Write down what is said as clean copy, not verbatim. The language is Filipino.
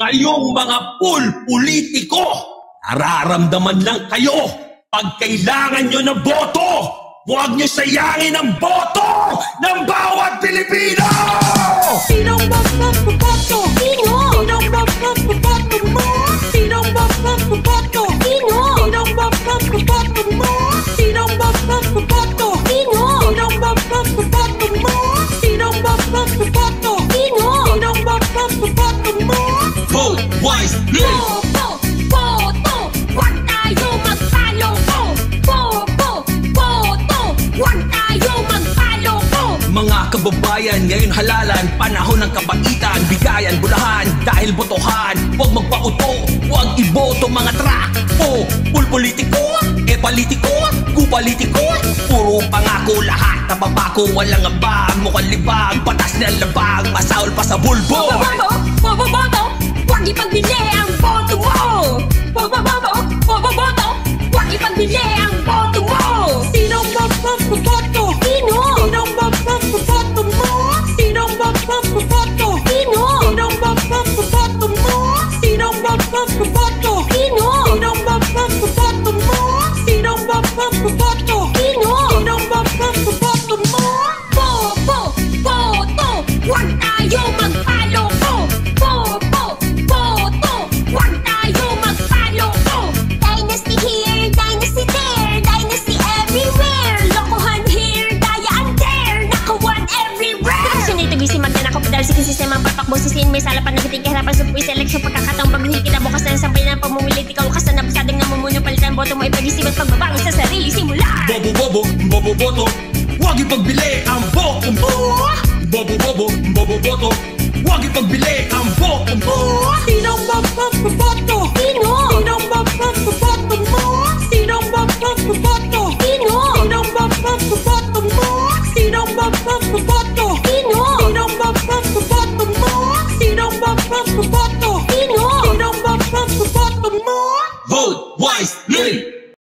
Kayong mga politiko, nararamdaman lang kayo pag kailangan nyo ng boto. Huwag nyo sayangin ang boto ng bawat Pilipino! Sinong magpapaboto? Sino? Sinong magpapaboto mo? Sinong magpapaboto? Sino? Sinong magpapaboto mo? Sinong magpapaboto? Sino? Sinong magpapaboto mo? Sinong magpapaboto? Sino? Sinong magpapaboto mo? Vote wisely! Boto! Huwag tayo magpaloko! Boto! Huwag tayo magpaloko! Mga kababayan, ngayon halalan, panahon ng kabaitan, bigayan, bulahan, dahil botohan, huwag magpauto, huwag iboto mga trakpo, politiko, politiko, politiko, puro pangako lahat, nababako, walang abag, mukhang libag, patas na labag, masaol pa sa bulbo. Boto! Huwag ipagbili ang boto mo! Boto! Huwag ipagbili ang boto mo! Sinong magpapaboto? Sino? Sinong magpapaboto mo? Sinong magpapaboto? Sino? Sinong magpapaboto mo? Sinong magpapaboto? Sino? Sinong magpapaboto mo? Sinong magpapaboto? Sino? Sinong magpapaboto mo? Boto! Huwag tayo magpaloko! Boto! Huwag tayo magpaloko! Dynasty here, dynasty there, dynasty everywhere. Lokohan here, dayaan there, nakawan everywhere. Passionate, busy magdana ko padal sa sistema patakbo sisin. May sala pa nagating kahirapan sa puwis eleksyon pagkakataong baguhin kinabukas na sampay na pamumulit. Ikaw kasan na pasadang namumuno palitan boto mo ipag-isip at pagbabago sa sarili simula. Bobo, huwag ipagbili ang boto mo! Bobo, huwag ipagbili ang boto mo! Sinong magpapaboto? Sino? Sinong magpapaboto mo? Sinong magpapaboto? Sino? Sinong magpapaboto mo? Sinong magpapaboto?